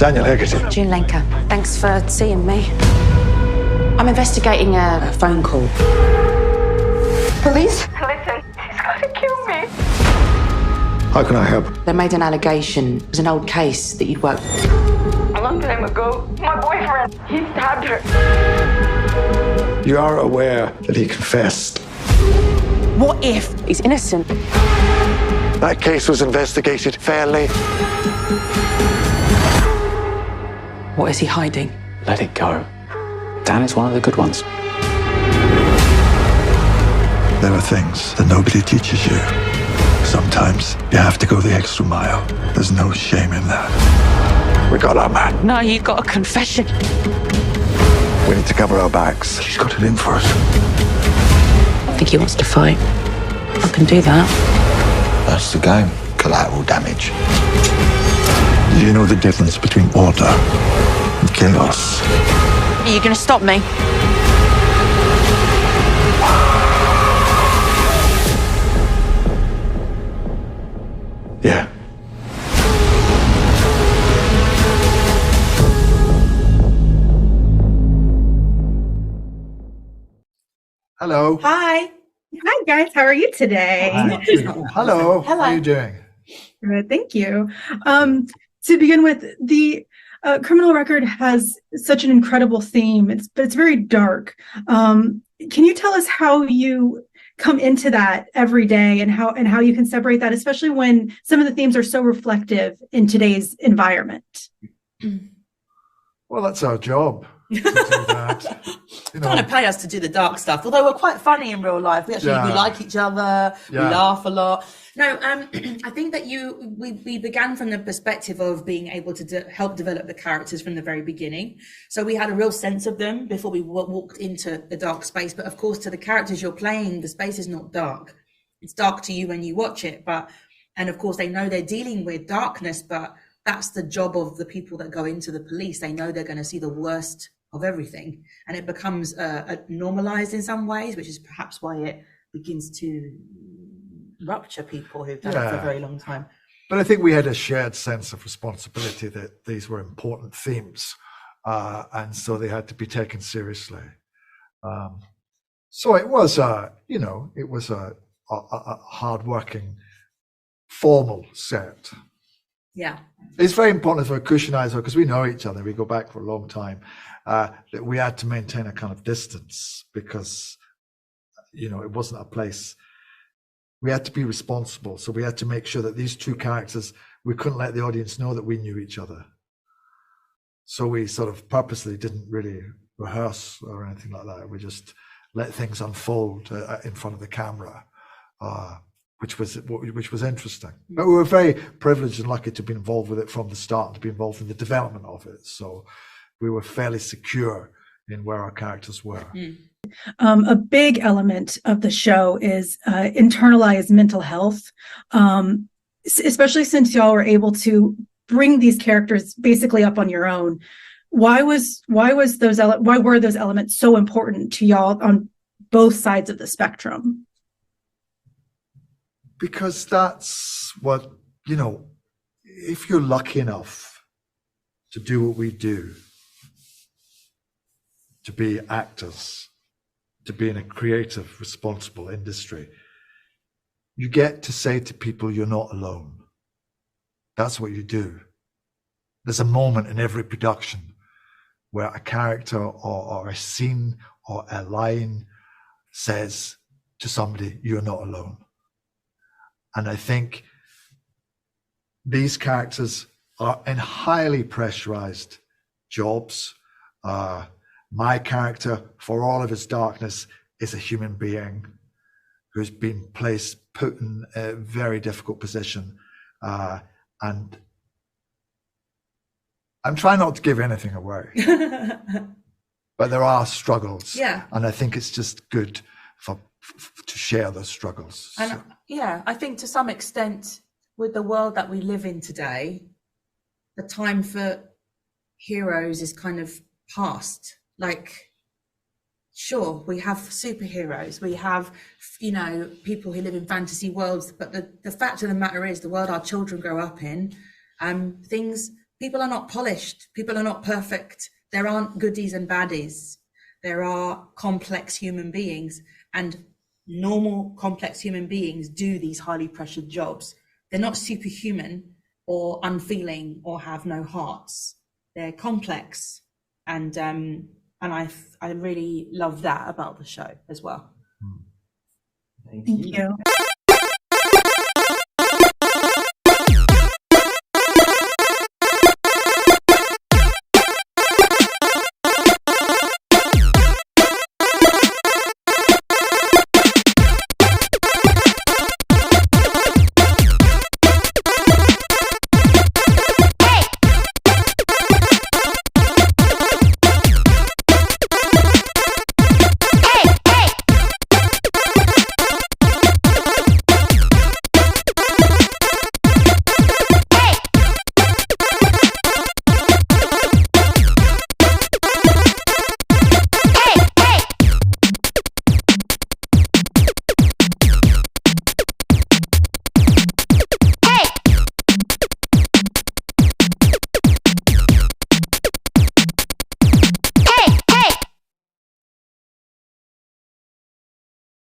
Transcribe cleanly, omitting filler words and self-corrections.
Daniel Hegarty. June Lenker, thanks for seeing me. I'm investigating a phone call. Police? Listen, he's gonna kill me. How can I help? They made an allegation. It was an old case that you'd worked. A long time ago, my boyfriend, he stabbed her. You are aware that he confessed. What if he's innocent? That case was investigated fairly. What is he hiding? Let it go. Dan is one of the good ones. There are things that nobody teaches you. Sometimes you have to go the extra mile. There's no shame in that. We got our man. No, you got a confession. We need to cover our backs. She's got it in for us. I think he wants to fight. I can do that. That's the game. Collateral damage. Do you know the difference between order and chaos? Are you going to stop me? Yeah. Hello. Hi. Hi, guys. How are you today? Hello. How are you doing? Good, thank you. To begin with, the criminal record has such an incredible theme. But it's very dark. Can you tell us how you come into that every day and how you can separate that, especially when some of the themes are so reflective in today's environment? Well, that's our job. To do that. You know, Trying to pay us to do the dark stuff, although we're quite funny in real life. We like each other. We laugh a lot. No, I think that we began from the perspective of being able to help develop the characters from the very beginning. So we had a real sense of them before we walked into the dark space. But of course, to the characters you're playing, the space is not dark. It's dark to you when you watch it. And of course, they know they're dealing with darkness, but that's the job of the people that go into the police. They know they're going to see the worst of everything, and it becomes normalized in some ways, which is perhaps why it begins to rupture people who've done it for a very long time. But I think we had a shared sense of responsibility that these were important themes, and so they had to be taken seriously. So it was, it was a hard-working, formal set. Yeah, it's very important for Kush and I as well, because we know each other. We go back for a long time. That we had to maintain a kind of distance because, it wasn't a place. We had to be responsible. So we had to make sure that these two characters, we couldn't let the audience know that we knew each other. So we sort of purposely didn't really rehearse or anything like that. We just let things unfold in front of the camera, which was interesting. But we were very privileged and lucky to be involved with it from the start, to be involved in the development of it. So we were fairly secure in where our characters were. A big element of the show is internalized mental health, especially since y'all were able to bring these characters basically up on your own. Why were those elements so important to y'all on both sides of the spectrum? Because that's what, if you're lucky enough to do what we do, to be actors, to be in a creative, responsible industry, you get to say to people, you're not alone. That's what you do. There's a moment in every production where a character or a scene or a line says to somebody, you're not alone. And I think these characters are in highly pressurized jobs. My character, for all of his darkness, is a human being who's been put in a very difficult position. And I'm trying not to give anything away, but there are struggles. Yeah. And I think it's just good to share those struggles. And I think to some extent, with the world that we live in today, the time for heroes is kind of past. Like, sure, we have superheroes, we have, people who live in fantasy worlds, but the fact of the matter is the world our children grow up in, people are not polished. People are not perfect. There aren't goodies and baddies. There are complex human beings, and normal complex human beings do these highly pressured jobs. They're not superhuman or unfeeling or have no hearts. They're complex, and I really love that about the show as well. Thank you.